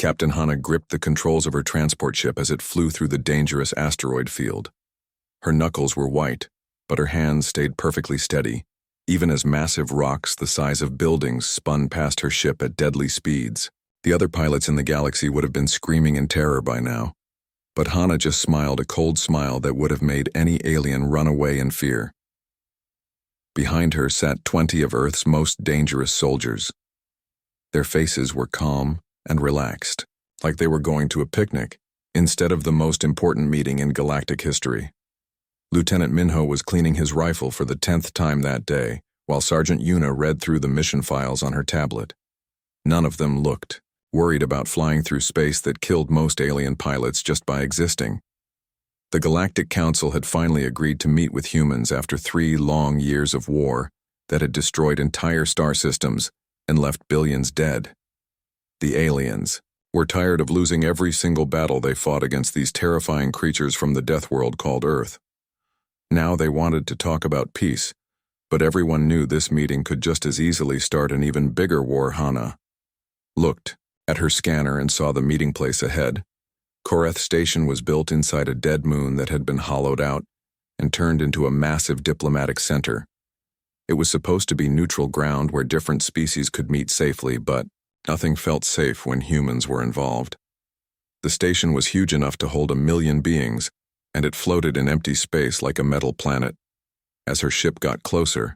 Captain Hana gripped the controls of her transport ship as it flew through the dangerous asteroid field. Her knuckles were white, but her hands stayed perfectly steady, even as massive rocks the size of buildings spun past her ship at deadly speeds. The other pilots in the galaxy would have been screaming in terror by now. But Hana just smiled a cold smile that would have made any alien run away in fear. Behind her sat 20 of Earth's most dangerous soldiers. Their faces were calm and relaxed, like they were going to a picnic, instead of the most important meeting in galactic history. Lieutenant Minho was cleaning his rifle for the 10th time that day, while Sergeant Yuna read through the mission files on her tablet. None of them looked worried about flying through space that killed most alien pilots just by existing. The Galactic Council had finally agreed to meet with humans after 3 long years of war that had destroyed entire star systems and left billions dead. The aliens were tired of losing every single battle they fought against these terrifying creatures from the Deathworld called Earth. Now they wanted to talk about peace, but everyone knew this meeting could just as easily start an even bigger war. Hana looked at her scanner and saw the meeting place ahead. Koreth Station was built inside a dead moon that had been hollowed out and turned into a massive diplomatic center. It was supposed to be neutral ground where different species could meet safely, but nothing felt safe when humans were involved. The station was huge enough to hold 1 million beings, and it floated in empty space like a metal planet. As her ship got closer,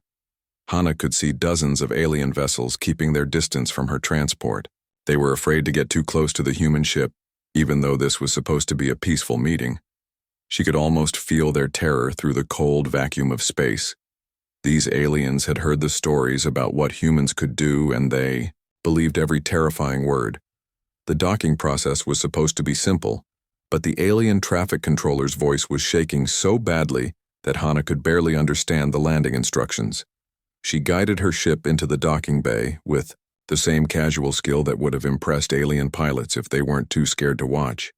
Hana could see dozens of alien vessels keeping their distance from her transport. They were afraid to get too close to the human ship, even though this was supposed to be a peaceful meeting. She could almost feel their terror through the cold vacuum of space. These aliens had heard the stories about what humans could do, and they believed every terrifying word. The docking process was supposed to be simple, but the alien traffic controller's voice was shaking so badly that Hana could barely understand the landing instructions. She guided her ship into the docking bay with the same casual skill that would have impressed alien pilots if they weren't too scared to watch.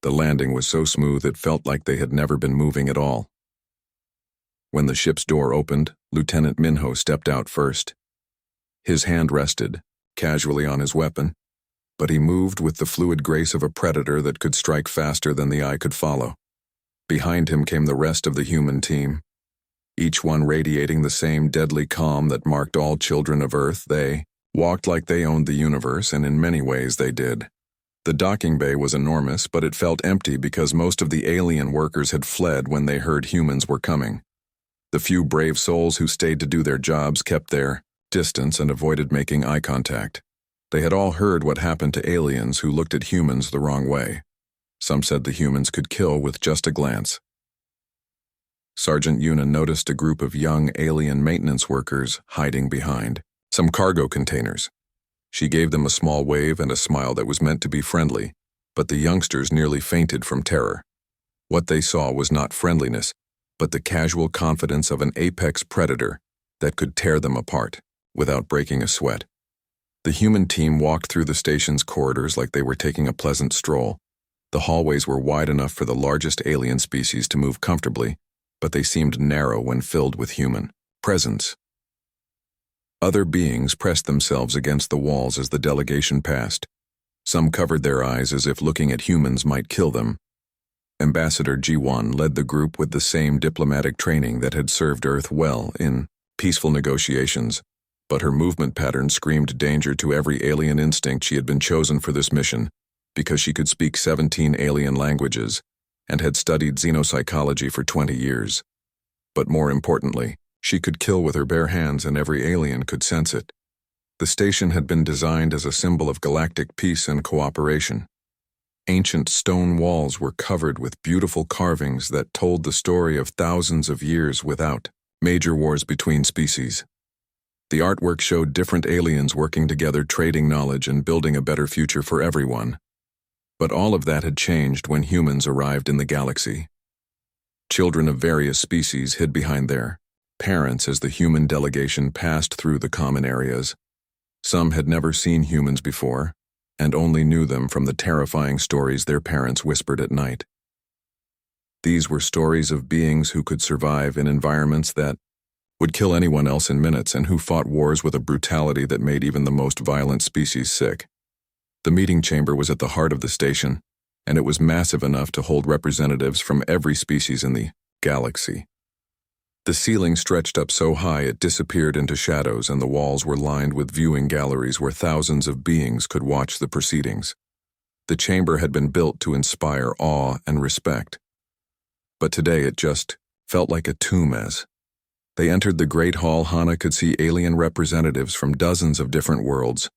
The landing was so smooth it felt like they had never been moving at all. When the ship's door opened, Lieutenant Minho stepped out first. His hand rested casually on his weapon, but he moved with the fluid grace of a predator that could strike faster than the eye could follow. Behind him came the rest of the human team, each one radiating the same deadly calm that marked all children of Earth. They walked like they owned the universe, and in many ways they did. The docking bay was enormous, but it felt empty because most of the alien workers had fled when they heard humans were coming. The few brave souls who stayed to do their jobs kept their distance and avoided making eye contact. They had all heard what happened to aliens who looked at humans the wrong way. Some said the humans could kill with just a glance. Sergeant Yuna noticed a group of young alien maintenance workers hiding behind some cargo containers. She gave them a small wave and a smile that was meant to be friendly, but the youngsters nearly fainted from terror. What they saw was not friendliness, but the casual confidence of an apex predator that could tear them apart without breaking a sweat. The human team walked through the station's corridors like they were taking a pleasant stroll. The hallways were wide enough for the largest alien species to move comfortably, but they seemed narrow when filled with human presence. Other beings pressed themselves against the walls as the delegation passed. Some covered their eyes as if looking at humans might kill them. Ambassador G1 led the group with the same diplomatic training that had served Earth well in peaceful negotiations, but her movement pattern screamed danger to every alien instinct. She had been chosen for this mission because she could speak 17 alien languages and had studied xenopsychology for 20 years. But more importantly, she could kill with her bare hands, and every alien could sense it. The station had been designed as a symbol of galactic peace and cooperation. Ancient stone walls were covered with beautiful carvings that told the story of thousands of years without major wars between species. The artwork showed different aliens working together, trading knowledge and building a better future for everyone. But all of that had changed when humans arrived in the galaxy. Children of various species hid behind their parents as the human delegation passed through the common areas. Some had never seen humans before, and only knew them from the terrifying stories their parents whispered at night. These were stories of beings who could survive in environments that would kill anyone else in minutes, and who fought wars with a brutality that made even the most violent species sick. The meeting chamber was at the heart of the station, and it was massive enough to hold representatives from every species in the galaxy. The ceiling stretched up so high it disappeared into shadows, and the walls were lined with viewing galleries where thousands of beings could watch the proceedings. The chamber had been built to inspire awe and respect. But today it just felt like a tomb. As they entered the great hall, Hana could see alien representatives from dozens of different worlds.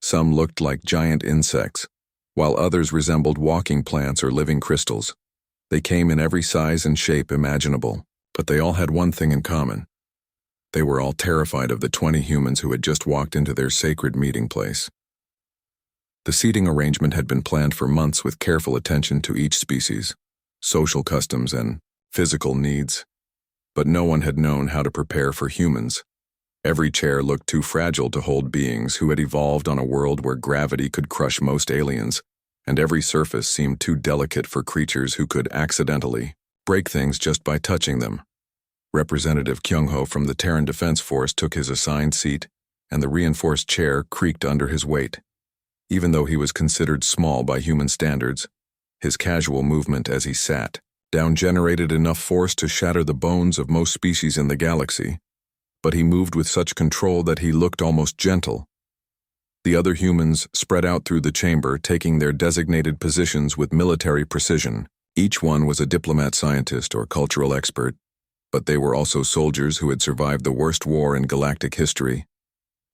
Some looked like giant insects, while others resembled walking plants or living crystals. They came in every size and shape imaginable, but they all had one thing in common. They were all terrified of the 20 humans who had just walked into their sacred meeting place. The seating arrangement had been planned for months with careful attention to each species, social customs, and physical needs. But no one had known how to prepare for humans. Every chair looked too fragile to hold beings who had evolved on a world where gravity could crush most aliens, and every surface seemed too delicate for creatures who could accidentally break things just by touching them. Representative Kyung-ho from the Terran Defense Force took his assigned seat, and the reinforced chair creaked under his weight. Even though he was considered small by human standards, his casual movement as he sat down generated enough force to shatter the bones of most species in the galaxy, but he moved with such control that he looked almost gentle. The other humans spread out through the chamber, taking their designated positions with military precision. Each one was a diplomat, scientist, or cultural expert, but they were also soldiers who had survived the worst war in galactic history.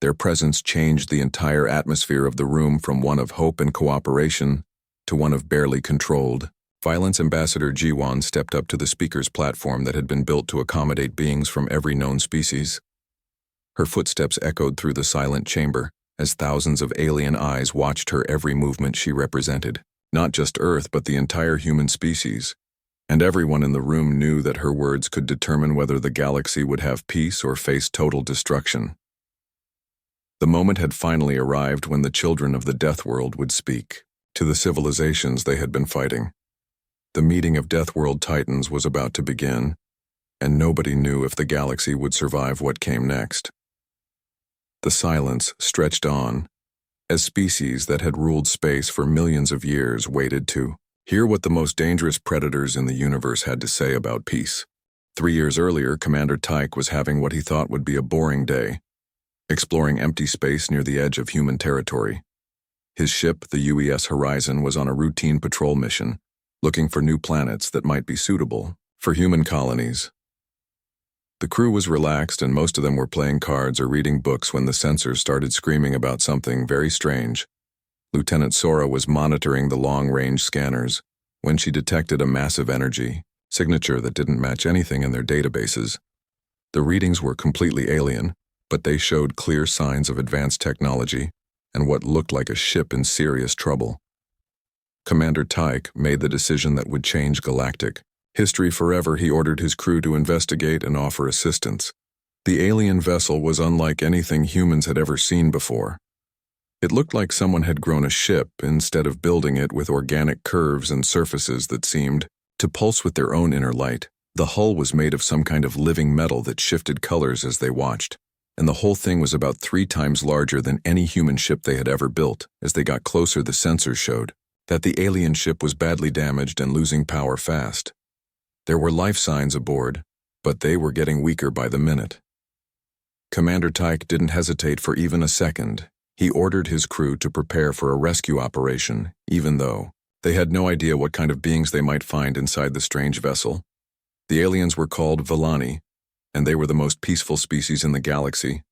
Their presence changed the entire atmosphere of the room from one of hope and cooperation to one of barely controlled violence. Ambassador Jiwon stepped up to the speaker's platform that had been built to accommodate beings from every known species. Her footsteps echoed through the silent chamber as thousands of alien eyes watched her every movement. She represented not just Earth, but the entire human species, and everyone in the room knew that her words could determine whether the galaxy would have peace or face total destruction. The moment had finally arrived when the children of the Deathworld would speak to the civilizations they had been fighting. The meeting of Deathworld Titans was about to begin, and nobody knew if the galaxy would survive what came next. The silence stretched on, as species that had ruled space for millions of years waited to hear what the most dangerous predators in the universe had to say about peace. 3 years earlier, Commander Tyke was having what he thought would be a boring day, exploring empty space near the edge of human territory. His ship, the UES Horizon, was on a routine patrol mission, looking for new planets that might be suitable for human colonies. The crew was relaxed, and most of them were playing cards or reading books when the sensors started screaming about something very strange. Lieutenant Sora was monitoring the long-range scanners when she detected a massive energy signature that didn't match anything in their databases. The readings were completely alien, but they showed clear signs of advanced technology and what looked like a ship in serious trouble. Commander Tyke made the decision that would change galactic history forever. He ordered his crew to investigate and offer assistance. The alien vessel was unlike anything humans had ever seen before. It looked like someone had grown a ship instead of building it with organic curves and surfaces that seemed to pulse with their own inner light. The hull was made of some kind of living metal that shifted colors as they watched, and the whole thing was about 3 times larger than any human ship they had ever built. As they got closer, the sensors showed that the alien ship was badly damaged and losing power fast. There were life signs aboard, but they were getting weaker by the minute. Commander Tyke didn't hesitate for even a second. He ordered his crew to prepare for a rescue operation, even though they had no idea what kind of beings they might find inside the strange vessel. The aliens were called Villani, and they were the most peaceful species in the galaxy.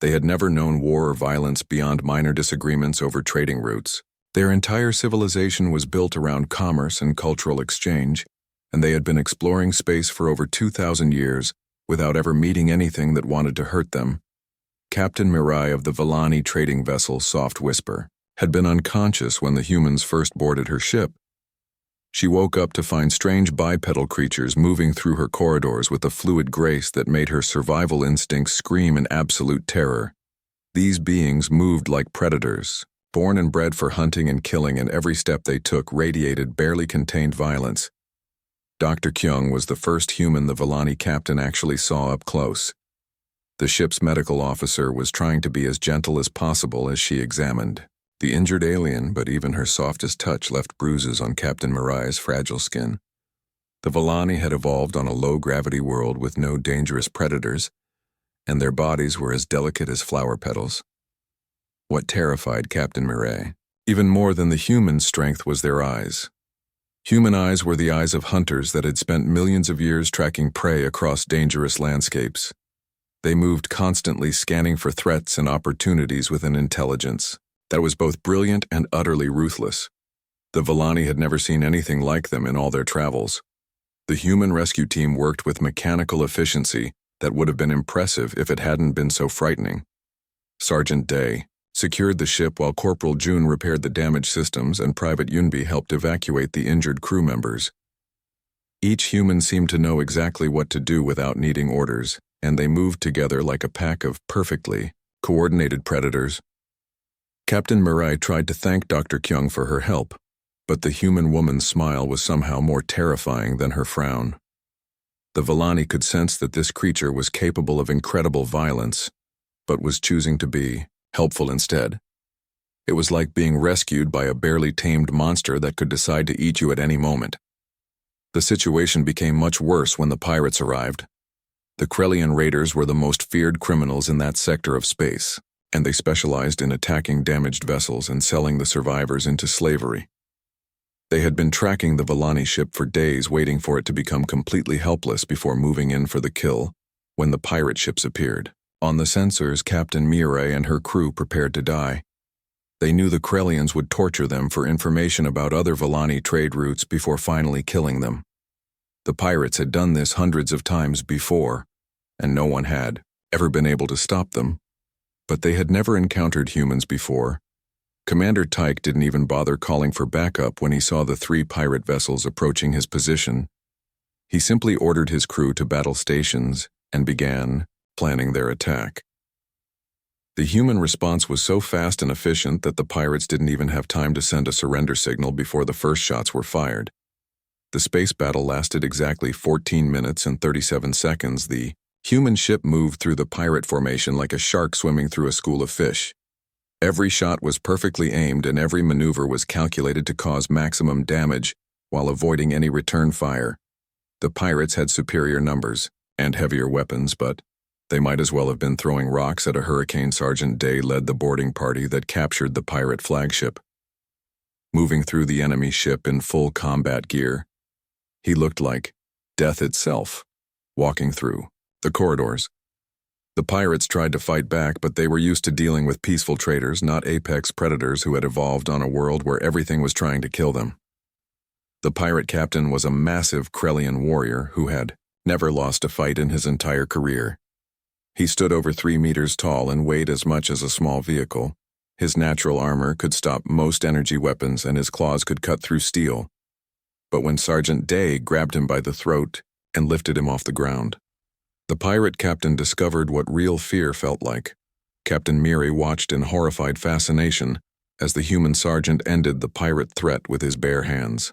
They had never known war or violence beyond minor disagreements over trading routes. Their entire civilization was built around commerce and cultural exchange, and they had been exploring space for over 2,000 years without ever meeting anything that wanted to hurt them. Captain Mirai of the Villani trading vessel Soft Whisper had been unconscious when the humans first boarded her ship. She woke up to find strange bipedal creatures moving through her corridors with a fluid grace that made her survival instincts scream in absolute terror. These beings moved like predators, born and bred for hunting and killing, and every step they took radiated barely contained violence. Dr. Kyung was the first human the Villani captain actually saw up close. The ship's medical officer was trying to be as gentle as possible as she examined The injured alien, but even her softest touch left bruises on Captain Mirai's fragile skin. The Volani had evolved on a low-gravity world with no dangerous predators, and their bodies were as delicate as flower petals. What terrified Captain Mirai, even more than the human strength, was their eyes. Human eyes were the eyes of hunters that had spent millions of years tracking prey across dangerous landscapes. They moved constantly, scanning for threats and opportunities with an intelligence that was both brilliant and utterly ruthless. The Volani had never seen anything like them in all their travels. The human rescue team worked with mechanical efficiency that would have been impressive if it hadn't been so frightening. Sergeant Day secured the ship while Corporal June repaired the damaged systems and Private Yunbi helped evacuate the injured crew members. Each human seemed to know exactly what to do without needing orders, and they moved together like a pack of perfectly coordinated predators. Captain Mirai tried to thank Dr. Kyung for her help, but the human woman's smile was somehow more terrifying than her frown. The Volani could sense that this creature was capable of incredible violence, but was choosing to be helpful instead. It was like being rescued by a barely tamed monster that could decide to eat you at any moment. The situation became much worse when the pirates arrived. The Krellian raiders were the most feared criminals in that sector of space, and they specialized in attacking damaged vessels and selling the survivors into slavery. They had been tracking the Volani ship for days, waiting for it to become completely helpless before moving in for the kill, when the pirate ships appeared. On the sensors, Captain Mirai and her crew prepared to die. They knew the Krellians would torture them for information about other Volani trade routes before finally killing them. The pirates had done this hundreds of times before, and no one had ever been able to stop them. But they had never encountered humans before. Commander Tyke didn't even bother calling for backup when he saw the 3 pirate vessels approaching his position. He simply ordered his crew to battle stations and began planning their attack. The human response was so fast and efficient that the pirates didn't even have time to send a surrender signal before the first shots were fired. The space battle lasted exactly 14 minutes and 37 seconds. The human ship moved through the pirate formation like a shark swimming through a school of fish. Every shot was perfectly aimed and every maneuver was calculated to cause maximum damage while avoiding any return fire. The pirates had superior numbers and heavier weapons, but they might as well have been throwing rocks at a hurricane. Sergeant Day led the boarding party that captured the pirate flagship. Moving through the enemy ship in full combat gear, he looked like death itself, walking through the corridors. The pirates tried to fight back, but they were used to dealing with peaceful traders, not apex predators who had evolved on a world where everything was trying to kill them. The pirate captain was a massive Krellian warrior who had never lost a fight in his entire career. He stood over 3 meters tall and weighed as much as a small vehicle. His natural armor could stop most energy weapons and his claws could cut through steel. But when Sergeant Day grabbed him by the throat and lifted him off the ground, the pirate captain discovered what real fear felt like. Captain Mirai watched in horrified fascination as the human sergeant ended the pirate threat with his bare hands.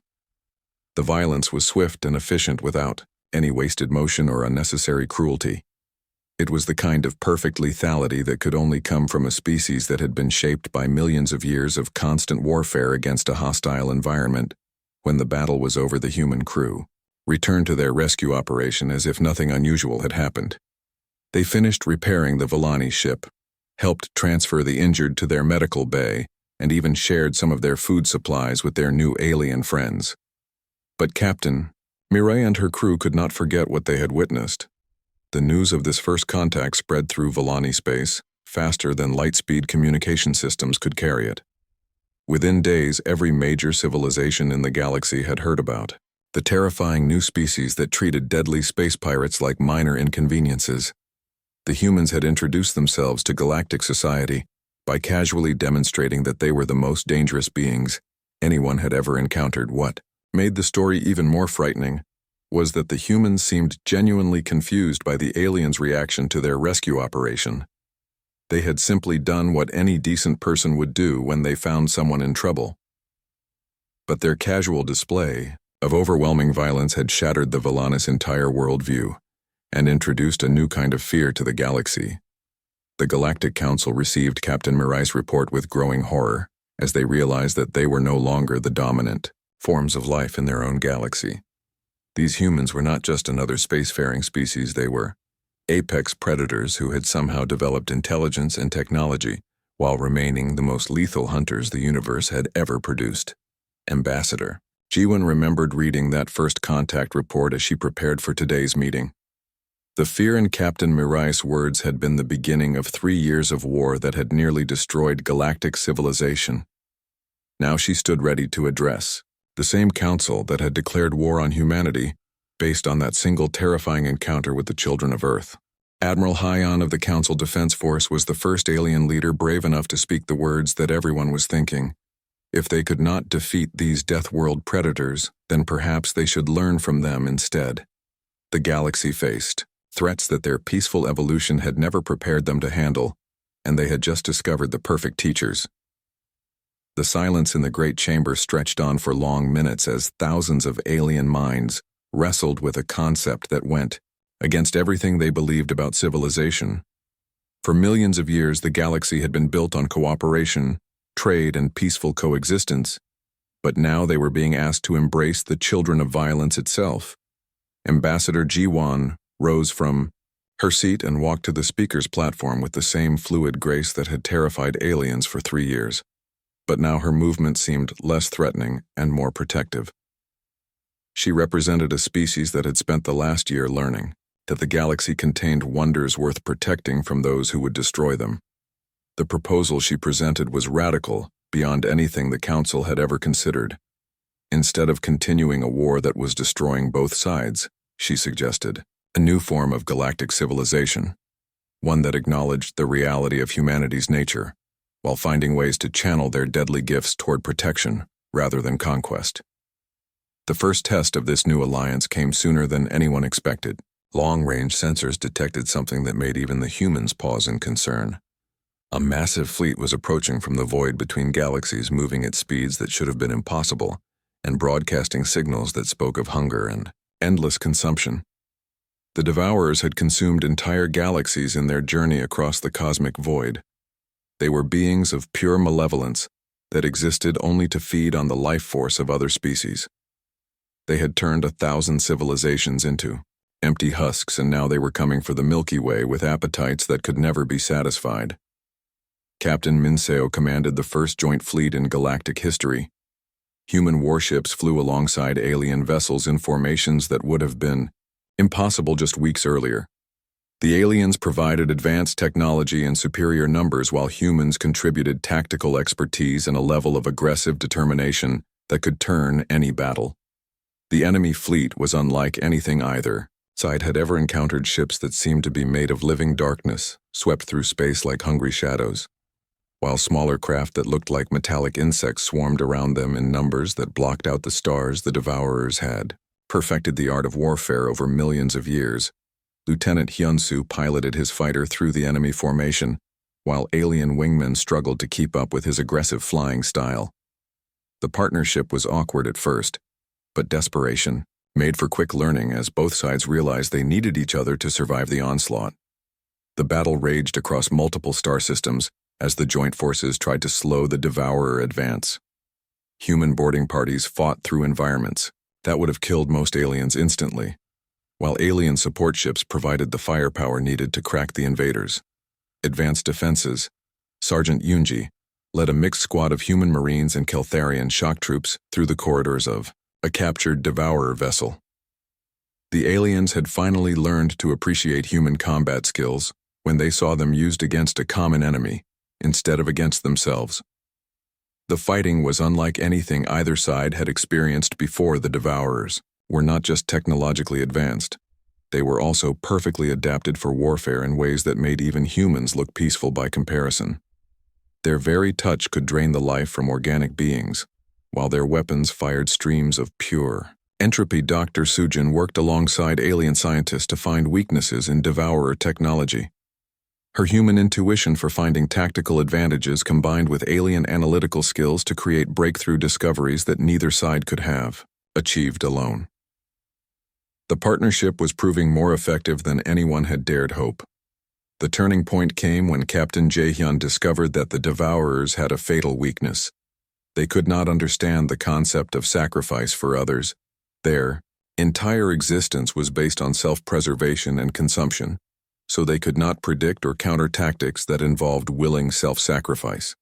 The violence was swift and efficient without any wasted motion or unnecessary cruelty. It was the kind of perfect lethality that could only come from a species that had been shaped by millions of years of constant warfare against a hostile environment. When the battle was over, the human crew returned to their rescue operation as if nothing unusual had happened. They finished repairing the Volani ship, helped transfer the injured to their medical bay, and even shared some of their food supplies with their new alien friends. But Captain Mirai and her crew could not forget what they had witnessed. The news of this first contact spread through Volani space, faster than light-speed communication systems could carry it. Within days, every major civilization in the galaxy had heard about the terrifying new species that treated deadly space pirates like minor inconveniences. The humans had introduced themselves to galactic society by casually demonstrating that they were the most dangerous beings anyone had ever encountered. What made the story even more frightening was that the humans seemed genuinely confused by the aliens' reaction to their rescue operation. They had simply done what any decent person would do when they found someone in trouble. But their casual display of overwhelming violence had shattered the Volanis' entire worldview and introduced a new kind of fear to the galaxy. The Galactic Council received Captain Mirai's report with growing horror as they realized that they were no longer the dominant forms of life in their own galaxy. These humans were not just another spacefaring species, they were apex predators who had somehow developed intelligence and technology while remaining the most lethal hunters the universe had ever produced. Ambassador. Jiwon remembered reading that first contact report as she prepared for today's meeting. The fear in Captain Mirai's words had been the beginning of 3 years of war that had nearly destroyed galactic civilization. Now she stood ready to address the same council that had declared war on humanity based on that single terrifying encounter with the children of Earth. Admiral Hyan of the Council Defense Force was the first alien leader brave enough to speak the words that everyone was thinking. If they could not defeat these Deathworld predators, then perhaps they should learn from them instead. The galaxy faced threats that their peaceful evolution had never prepared them to handle, and they had just discovered the perfect teachers. The silence in the great chamber stretched on for long minutes as thousands of alien minds wrestled with a concept that went against everything they believed about civilization. For millions of years, the galaxy had been built on cooperation, trade, and peaceful coexistence, but now they were being asked to embrace the children of violence itself. Ambassador Jiwon rose from her seat and walked to the speaker's platform with the same fluid grace that had terrified aliens for 3 years. But now her movement seemed less threatening and more protective. She represented a species that had spent the last year learning that the galaxy contained wonders worth protecting from those who would destroy them. The proposal she presented was radical, beyond anything the Council had ever considered. Instead of continuing a war that was destroying both sides, she suggested a new form of galactic civilization, one that acknowledged the reality of humanity's nature, while finding ways to channel their deadly gifts toward protection rather than conquest. The first test of this new alliance came sooner than anyone expected. Long-range sensors detected something that made even the humans pause in concern. A massive fleet was approaching from the void between galaxies, moving at speeds that should have been impossible, and broadcasting signals that spoke of hunger and endless consumption. The Devourers had consumed entire galaxies in their journey across the cosmic void. They were beings of pure malevolence that existed only to feed on the life force of other species. They had turned 1,000 civilizations into empty husks, and now they were coming for the Milky Way with appetites that could never be satisfied. Captain Minseo commanded the first joint fleet in galactic history. Human warships flew alongside alien vessels in formations that would have been impossible just weeks earlier. The aliens provided advanced technology and superior numbers, while humans contributed tactical expertise and a level of aggressive determination that could turn any battle. The enemy fleet was unlike anything either side had ever encountered. Ships that seemed to be made of living darkness swept through space like hungry shadows, while smaller craft that looked like metallic insects swarmed around them in numbers that blocked out the stars. The Devourers had perfected the art of warfare over millions of years. Lieutenant Hyunsu piloted his fighter through the enemy formation, while alien wingmen struggled to keep up with his aggressive flying style. The partnership was awkward at first, but desperation made for quick learning as both sides realized they needed each other to survive the onslaught. The battle raged across multiple star systems as the joint forces tried to slow the Devourer advance. Human boarding parties fought through environments that would have killed most aliens instantly, while alien support ships provided the firepower needed to crack the invaders. Advanced Defenses, Sergeant Yunji, led a mixed squad of human marines and Keltharian shock troops through the corridors of a captured Devourer vessel. The aliens had finally learned to appreciate human combat skills when they saw them used against a common enemy instead of against themselves. The fighting was unlike anything either side had experienced before. The Devourers were not just technologically advanced, they were also perfectly adapted for warfare in ways that made even humans look peaceful by comparison. Their very touch could drain the life from organic beings, while their weapons fired streams of pure entropy. Dr. Sujin worked alongside alien scientists to find weaknesses in Devourer technology. Her human intuition for finding tactical advantages combined with alien analytical skills to create breakthrough discoveries that neither side could have achieved alone. The partnership was proving more effective than anyone had dared hope. The turning point came when Captain Jaehyun discovered that the Devourers had a fatal weakness. They could not understand the concept of sacrifice for others. Their entire existence was based on self-preservation and consumption, so they could not predict or counter tactics that involved willing self-sacrifice.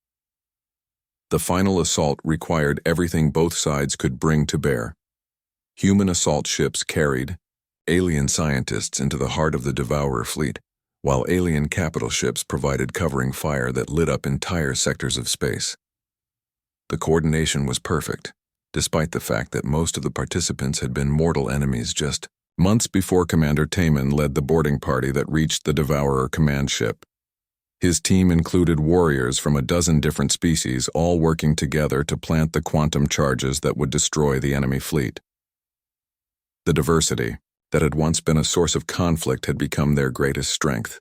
The final assault required everything both sides could bring to bear. Human assault ships carried alien scientists into the heart of the Devourer fleet, while alien capital ships provided covering fire that lit up entire sectors of space. The coordination was perfect, despite the fact that most of the participants had been mortal enemies just months before Commander Taman led the boarding party that reached the Devourer command ship. His team included warriors from a dozen different species, all working together to plant the quantum charges that would destroy the enemy fleet. The diversity that had once been a source of conflict had become their greatest strength.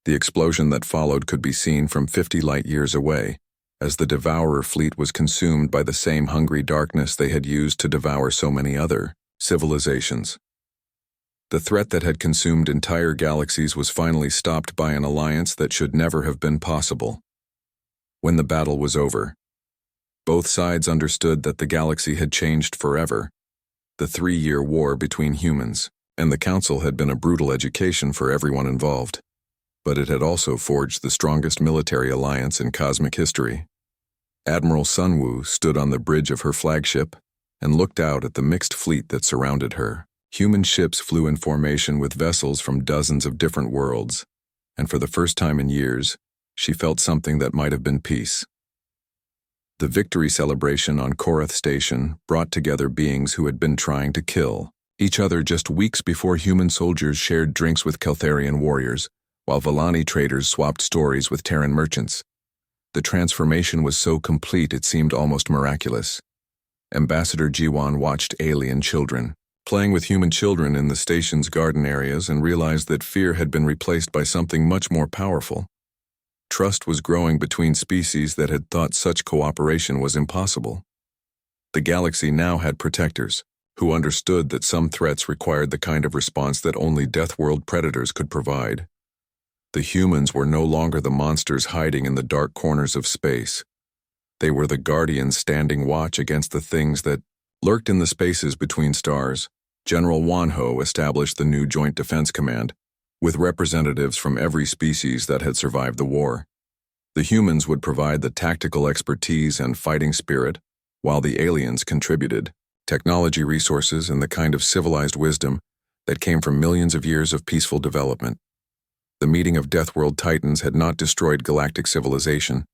The explosion that followed could be seen from 50 light-years away, as the Devourer fleet was consumed by the same hungry darkness they had used to devour so many other civilizations. The threat that had consumed entire galaxies was finally stopped by an alliance that should never have been possible. When the battle was over, both sides understood that the galaxy had changed forever. The 3-year war between humans and the Council had been a brutal education for everyone involved, but it had also forged the strongest military alliance in cosmic history. Admiral Sunwoo stood on the bridge of her flagship and looked out at the mixed fleet that surrounded her. Human ships flew in formation with vessels from dozens of different worlds, and for the first time in years, she felt something that might have been peace. The victory celebration on Korath Station brought together beings who had been trying to kill each other just weeks before human soldiers shared drinks with Keltharian warriors, while Volani traders swapped stories with Terran merchants. The transformation was so complete it seemed almost miraculous. Ambassador Jiwan watched alien children playing with human children in the station's garden areas and realized that fear had been replaced by something much more powerful. Trust was growing between species that had thought such cooperation was impossible. The galaxy now had protectors, who understood that some threats required the kind of response that only Deathworld predators could provide. The humans were no longer the monsters hiding in the dark corners of space. They were the guardians standing watch against the things that lurked in the spaces between stars. General Wanho established the new Joint Defense Command, with representatives from every species that had survived the war. The humans would provide the tactical expertise and fighting spirit, while the aliens contributed technology resources and the kind of civilized wisdom that came from millions of years of peaceful development. The meeting of Deathworld Titans had not destroyed galactic civilization.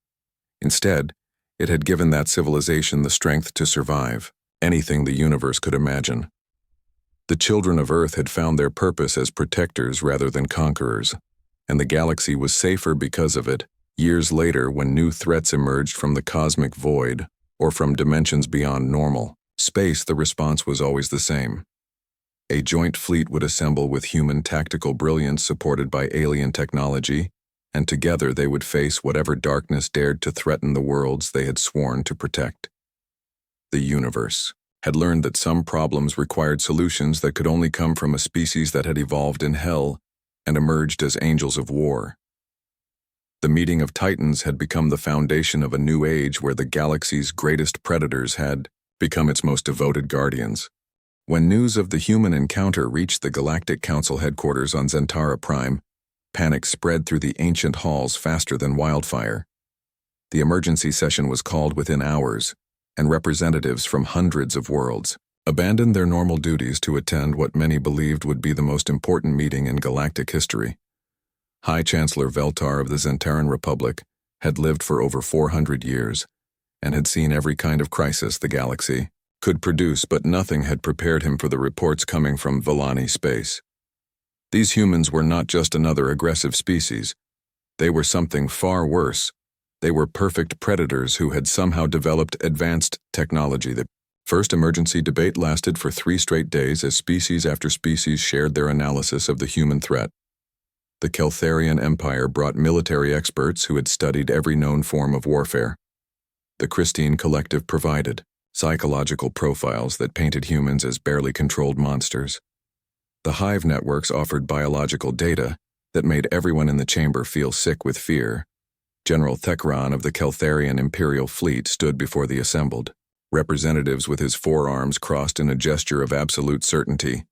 Instead, it had given that civilization the strength to survive anything the universe could imagine. The children of Earth had found their purpose as protectors rather than conquerors, and the galaxy was safer because of it. Years later, when new threats emerged from the cosmic void or from dimensions beyond normal space, the response was always the same. A joint fleet would assemble with human tactical brilliance supported by alien technology, and together they would face whatever darkness dared to threaten the worlds they had sworn to protect. The universe had learned that some problems required solutions that could only come from a species that had evolved in hell and emerged as angels of war. The meeting of Titans had become the foundation of a new age where the galaxy's greatest predators had become its most devoted guardians. When news of the human encounter reached the Galactic Council headquarters on Zentara Prime, panic spread through the ancient halls faster than wildfire. The emergency session was called within hours, and representatives from hundreds of worlds abandoned their normal duties to attend what many believed would be the most important meeting in galactic history. High Chancellor Veltar of the Zentaran Republic had lived for over 400 years and had seen every kind of crisis the galaxy could produce, but nothing had prepared him for the reports coming from Volani space. These humans were not just another aggressive species. They were something far worse. They were perfect predators who had somehow developed advanced technology. The first emergency debate lasted for 3 straight days as species after species shared their analysis of the human threat. The Keltharian Empire brought military experts who had studied every known form of warfare. The Christine Collective provided psychological profiles that painted humans as barely controlled monsters. The Hive networks offered biological data that made everyone in the chamber feel sick with fear. General Thekran of the Keltharian Imperial Fleet stood before the assembled representatives with his forearms crossed in a gesture of absolute certainty.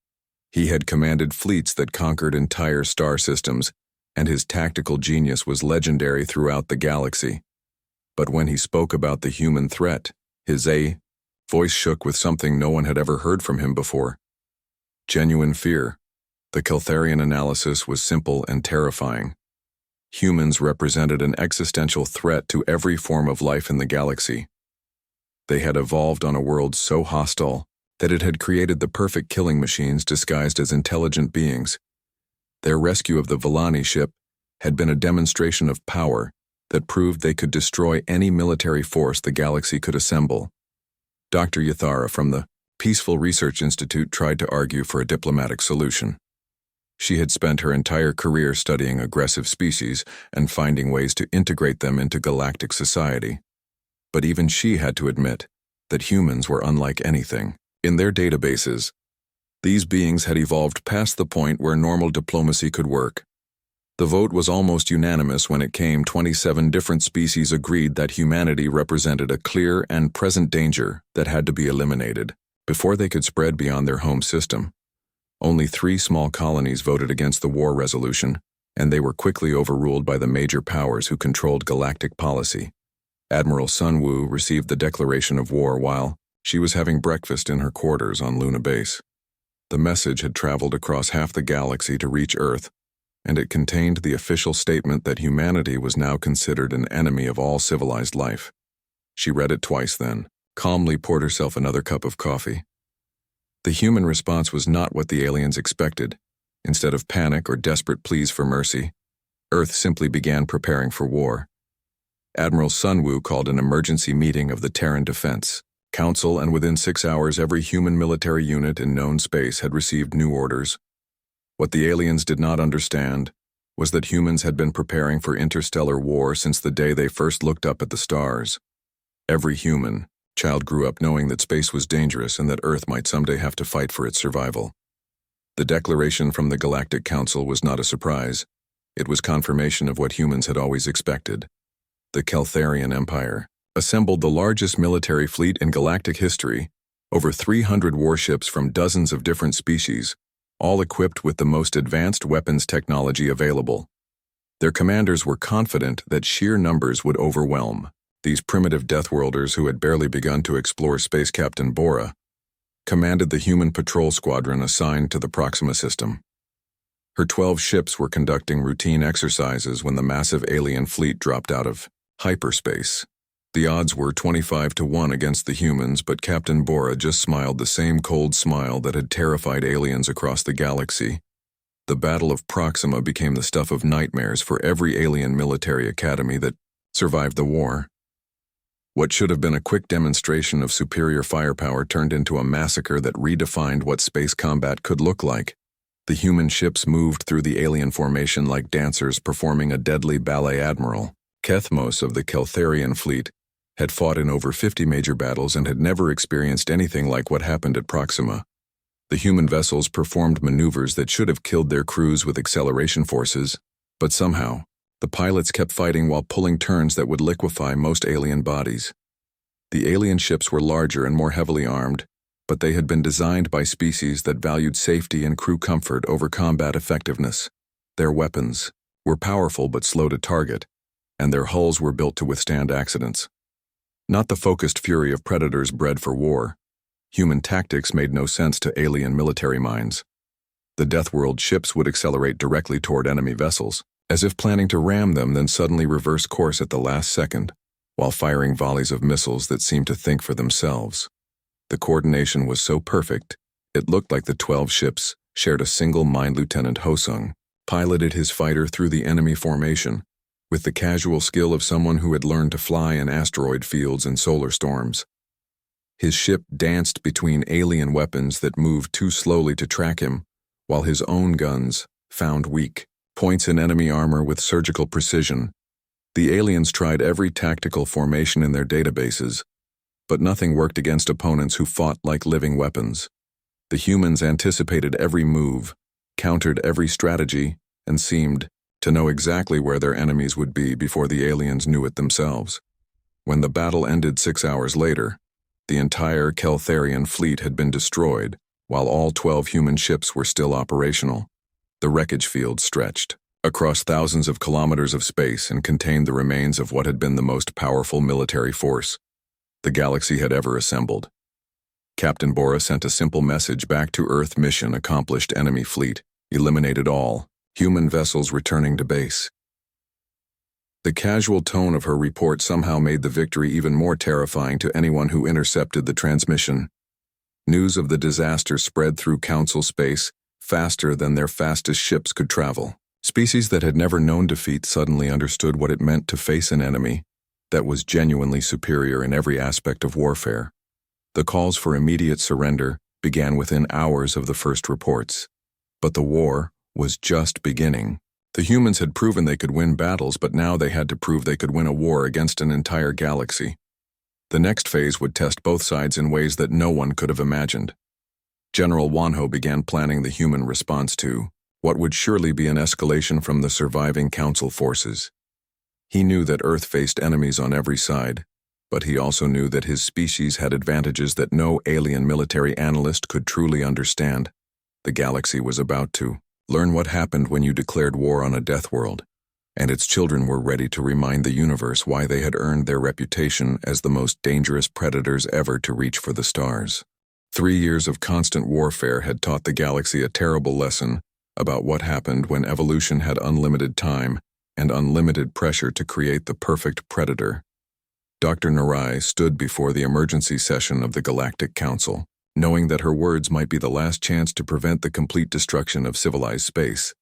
He had commanded fleets that conquered entire star systems, and his tactical genius was legendary throughout the galaxy. But when he spoke about the human threat, his voice shook with something no one had ever heard from him before. Genuine fear. The Keltharian analysis was simple and terrifying. Humans represented an existential threat to every form of life in the galaxy. They had evolved on a world so hostile that it had created the perfect killing machines disguised as intelligent beings. Their rescue of the Villani ship had been a demonstration of power that proved they could destroy any military force the galaxy could assemble. Dr. Yathara from the Peaceful Research Institute tried to argue for a diplomatic solution. She had spent her entire career studying aggressive species and finding ways to integrate them into galactic society. But even she had to admit that humans were unlike anything. In their databases, these beings had evolved past the point where normal diplomacy could work. The vote was almost unanimous when it came. 27 different species agreed that humanity represented a clear and present danger that had to be eliminated before they could spread beyond their home system. Only 3 small colonies voted against the war resolution, and they were quickly overruled by the major powers who controlled galactic policy. Admiral Sun Wu received the declaration of war while she was having breakfast in her quarters on Luna Base. The message had traveled across half the galaxy to reach Earth, and it contained the official statement that humanity was now considered an enemy of all civilized life. She read it twice then, calmly poured herself another cup of coffee. The human response was not what the aliens expected. Instead of panic or desperate pleas for mercy, Earth simply began preparing for war. Admiral Sun Wu called an emergency meeting of the Terran Defense Council, and within 6 hours every human military unit in known space had received new orders. What the aliens did not understand was that humans had been preparing for interstellar war since the day they first looked up at the stars. Every human child grew up knowing that space was dangerous and that Earth might someday have to fight for its survival. The declaration from the Galactic Council was not a surprise. It was confirmation of what humans had always expected. The Keltharian Empire assembled the largest military fleet in galactic history, over 300 warships from dozens of different species, all equipped with the most advanced weapons technology available. Their commanders were confident that sheer numbers would overwhelm these primitive Deathworlders who had barely begun to explore. Space Captain Bora commanded the human patrol squadron assigned to the Proxima system. Her 12 ships were conducting routine exercises when the massive alien fleet dropped out of hyperspace. The odds were 25-1 against the humans, but Captain Bora just smiled the same cold smile that had terrified aliens across the galaxy. The Battle of Proxima became the stuff of nightmares for every alien military academy that survived the war. What should have been a quick demonstration of superior firepower turned into a massacre that redefined what space combat could look like. The human ships moved through the alien formation like dancers performing a deadly ballet. Admiral Kethmos of the Keltharian fleet had fought in over 50 major battles and had never experienced anything like what happened at Proxima. The human vessels performed maneuvers that should have killed their crews with acceleration forces, but somehow, the pilots kept fighting while pulling turns that would liquefy most alien bodies. The alien ships were larger and more heavily armed, but they had been designed by species that valued safety and crew comfort over combat effectiveness. Their weapons were powerful but slow to target, and their hulls were built to withstand accidents. Not the focused fury of predators bred for war. Human tactics made no sense to alien military minds. The Deathworld ships would accelerate directly toward enemy vessels, as if planning to ram them, then suddenly reverse course at the last second, while firing volleys of missiles that seemed to think for themselves. The coordination was so perfect, it looked like the 12 ships shared a single mind. Lieutenant Hosung piloted his fighter through the enemy formation, with the casual skill of someone who had learned to fly in asteroid fields and solar storms. His ship danced between alien weapons that moved too slowly to track him, while his own guns found weak points in enemy armor with surgical precision. The aliens tried every tactical formation in their databases, but nothing worked against opponents who fought like living weapons. The humans anticipated every move, countered every strategy, and seemed to know exactly where their enemies would be before the aliens knew it themselves. When the battle ended 6 hours later, the entire Keltharian fleet had been destroyed, while all 12 human ships were still operational. The wreckage field stretched across thousands of kilometers of space and contained the remains of what had been the most powerful military force the galaxy had ever assembled. Captain Bora sent a simple message back to Earth: mission accomplished, enemy fleet eliminated all, human vessels returning to base. The casual tone of her report somehow made the victory even more terrifying to anyone who intercepted the transmission. News of the disaster spread through Council space faster than their fastest ships could travel. Species that had never known defeat suddenly understood what it meant to face an enemy that was genuinely superior in every aspect of warfare. The calls for immediate surrender began within hours of the first reports. But the war was just beginning. The humans had proven they could win battles, but now they had to prove they could win a war against an entire galaxy. The next phase would test both sides in ways that no one could have imagined. General Wanho began planning the human response to what would surely be an escalation from the surviving Council forces. He knew that Earth faced enemies on every side, but he also knew that his species had advantages that no alien military analyst could truly understand. The galaxy was about to learn what happened when you declared war on a Deathworld, and its children were ready to remind the universe why they had earned their reputation as the most dangerous predators ever to reach for the stars. 3 years of constant warfare had taught the galaxy a terrible lesson about what happened when evolution had unlimited time and unlimited pressure to create the perfect predator. Dr. Narai stood before the emergency session of the Galactic Council, knowing that her words might be the last chance to prevent the complete destruction of civilized space.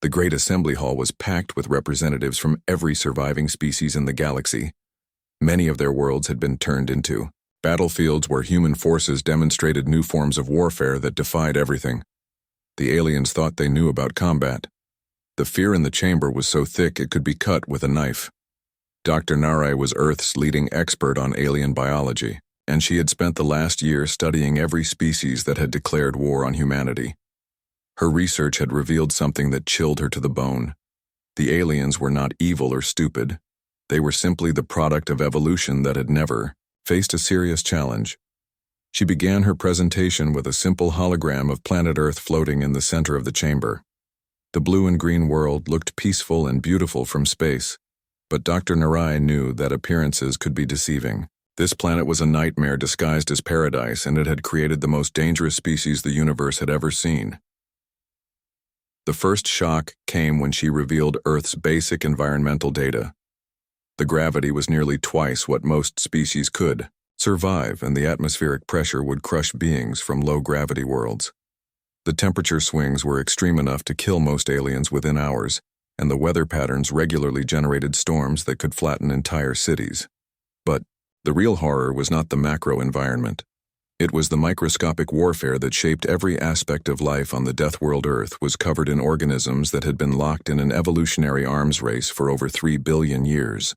The Great Assembly Hall was packed with representatives from every surviving species in the galaxy. Many of their worlds had been turned into battlefields where human forces demonstrated new forms of warfare that defied everything. The aliens thought they knew about combat. The fear in the chamber was so thick it could be cut with a knife. Dr. Narai was Earth's leading expert on alien biology, and she had spent the last year studying every species that had declared war on humanity. Her research had revealed something that chilled her to the bone. The aliens were not evil or stupid. They were simply the product of evolution that had never faced a serious challenge. She began her presentation with a simple hologram of planet Earth floating in the center of the chamber. The blue and green world looked peaceful and beautiful from space, but Dr. Narai knew that appearances could be deceiving. This planet was a nightmare disguised as paradise, and it had created the most dangerous species the universe had ever seen. The first shock came when she revealed Earth's basic environmental data. The gravity was nearly twice what most species could survive, and the atmospheric pressure would crush beings from low-gravity worlds. The temperature swings were extreme enough to kill most aliens within hours, and the weather patterns regularly generated storms that could flatten entire cities. But the real horror was not the macro environment. It was the microscopic warfare that shaped every aspect of life on the Deathworld. Earth was covered in organisms that had been locked in an evolutionary arms race for over 3 billion years.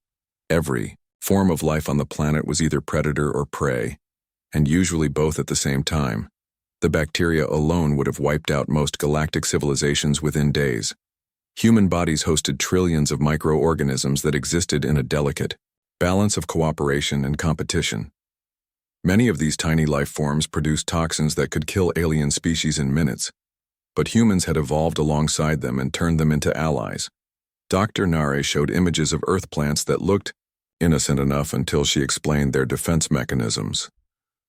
Every form of life on the planet was either predator or prey, and usually both at the same time. The bacteria alone would have wiped out most galactic civilizations within days. Human bodies hosted trillions of microorganisms that existed in a delicate balance of cooperation and competition. Many of these tiny life forms produced toxins that could kill alien species in minutes, but humans had evolved alongside them and turned them into allies. Dr. Nare showed images of Earth plants that looked innocent enough until she explained their defense mechanisms.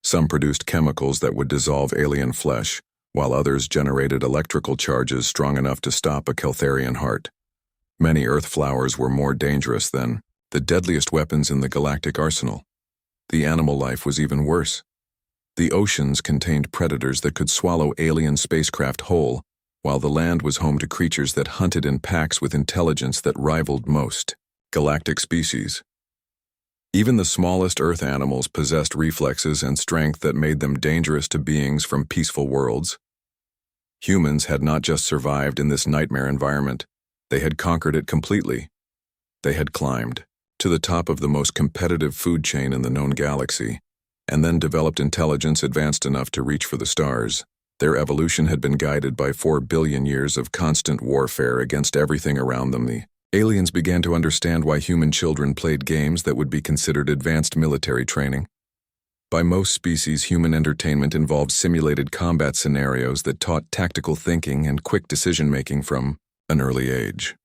Some produced chemicals that would dissolve alien flesh, while others generated electrical charges strong enough to stop a Keltharian heart. Many Earth flowers were more dangerous than the deadliest weapons in the galactic arsenal. The animal life was even worse. The oceans contained predators that could swallow alien spacecraft whole, while the land was home to creatures that hunted in packs with intelligence that rivaled most galactic species. Even the smallest Earth animals possessed reflexes and strength that made them dangerous to beings from peaceful worlds. Humans had not just survived in this nightmare environment, they had conquered it completely. They had climbed to the top of the most competitive food chain in the known galaxy, and then developed intelligence advanced enough to reach for the stars. Their evolution had been guided by 4 billion years of constant warfare against everything around them. The aliens began to understand why human children played games that would be considered advanced military training. By most species, human entertainment involved simulated combat scenarios that taught tactical thinking and quick decision-making from an early age.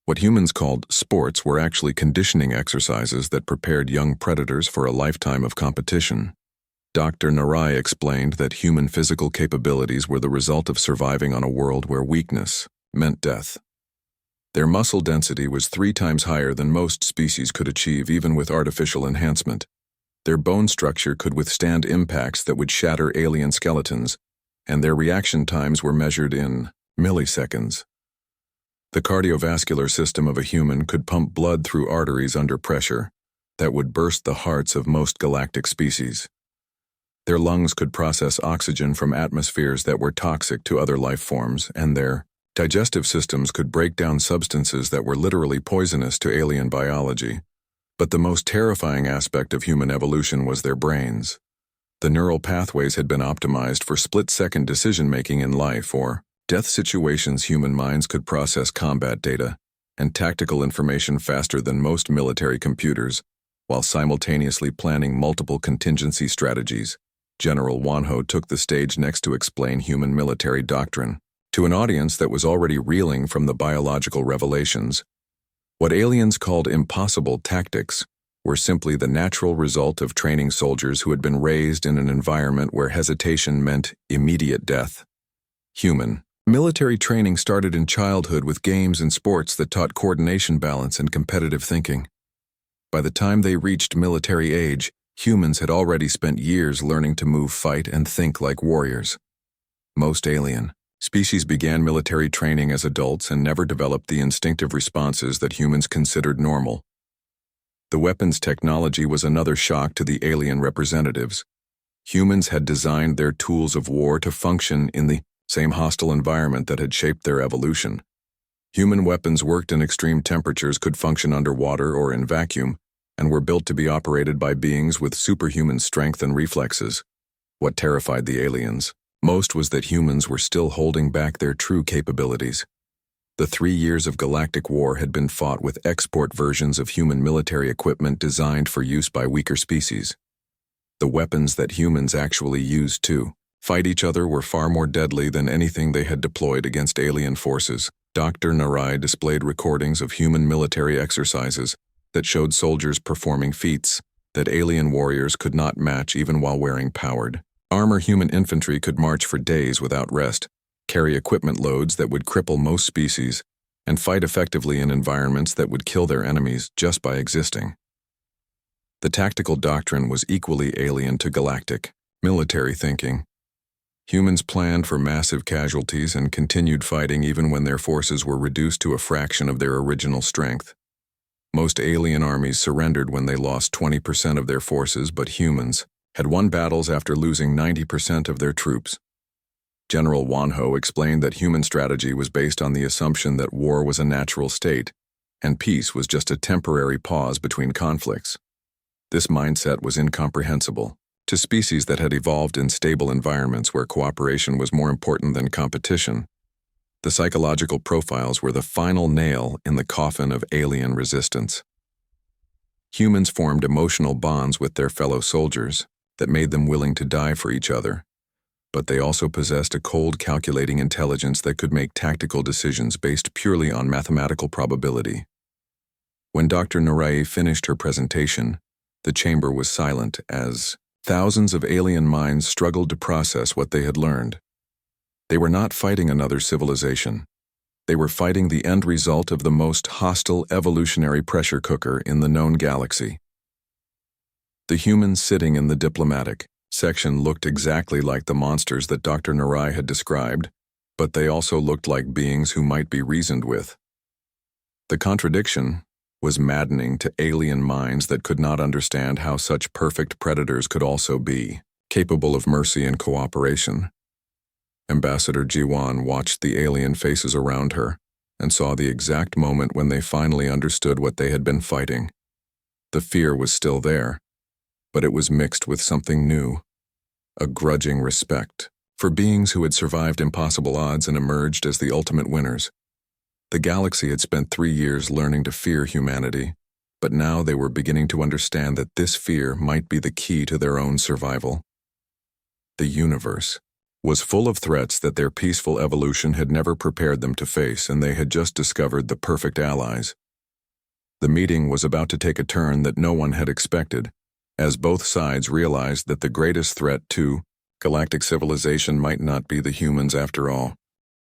What humans called sports were actually conditioning exercises that prepared young predators for a lifetime of competition. Dr. Narai explained that human physical capabilities were the result of surviving on a world where weakness meant death. Their muscle density was 3 times higher than most species could achieve, even with artificial enhancement. Their bone structure could withstand impacts that would shatter alien skeletons, and their reaction times were measured in milliseconds. The cardiovascular system of a human could pump blood through arteries under pressure that would burst the hearts of most galactic species. Their lungs could process oxygen from atmospheres that were toxic to other life forms, and their digestive systems could break down substances that were literally poisonous to alien biology. But the most terrifying aspect of human evolution was their brains. The neural pathways had been optimized for split-second decision-making in life or death situations. Human minds could process combat data and tactical information faster than most military computers, while simultaneously planning multiple contingency strategies. General Wanho took the stage next to explain human military doctrine to an audience that was already reeling from the biological revelations. What aliens called impossible tactics were simply the natural result of training soldiers who had been raised in an environment where hesitation meant immediate death. Human military training started in childhood with games and sports that taught coordination, balance, and competitive thinking. By the time they reached military age, humans had already spent years learning to move, fight, and think like warriors. Most alien species began military training as adults and never developed the instinctive responses that humans considered normal. The weapons technology was another shock to the alien representatives. Humans had designed their tools of war to function in the same hostile environment that had shaped their evolution. Human weapons worked in extreme temperatures, could function underwater or in vacuum, and were built to be operated by beings with superhuman strength and reflexes. What terrified the aliens most was that humans were still holding back their true capabilities. The 3 years of galactic war had been fought with export versions of human military equipment designed for use by weaker species. The weapons that humans actually used to fight each other were far more deadly than anything they had deployed against alien forces. Dr. Narai displayed recordings of human military exercises that showed soldiers performing feats that alien warriors could not match even while wearing powered armor. Human infantry could march for days without rest, carry equipment loads that would cripple most species, and fight effectively in environments that would kill their enemies just by existing. The tactical doctrine was equally alien to galactic military thinking. Humans planned for massive casualties and continued fighting even when their forces were reduced to a fraction of their original strength. Most alien armies surrendered when they lost 20% of their forces, but humans had won battles after losing 90% of their troops. General Wanho explained that human strategy was based on the assumption that war was a natural state, and peace was just a temporary pause between conflicts. This mindset was incomprehensible to species that had evolved in stable environments where cooperation was more important than competition. The psychological profiles were the final nail in the coffin of alien resistance. Humans formed emotional bonds with their fellow soldiers that made them willing to die for each other, but they also possessed a cold, calculating intelligence that could make tactical decisions based purely on mathematical probability. When Dr. Narai finished her presentation, the chamber was silent as thousands of alien minds struggled to process what they had learned. They were not fighting another civilization. They were fighting the end result of the most hostile evolutionary pressure cooker in the known galaxy. The humans sitting in the diplomatic section looked exactly like the monsters that Dr. Narai had described, but they also looked like beings who might be reasoned with. The contradiction was maddening to alien minds that could not understand how such perfect predators could also be capable of mercy and cooperation. Ambassador Jiwan watched the alien faces around her and saw the exact moment when they finally understood what they had been fighting. The fear was still there, but it was mixed with something new, a grudging respect for beings who had survived impossible odds and emerged as the ultimate winners. The galaxy had spent 3 years learning to fear humanity, but now they were beginning to understand that this fear might be the key to their own survival. The universe was full of threats that their peaceful evolution had never prepared them to face, and they had just discovered the perfect allies. The meeting was about to take a turn that no one had expected, as both sides realized that the greatest threat to galactic civilization might not be the humans after all.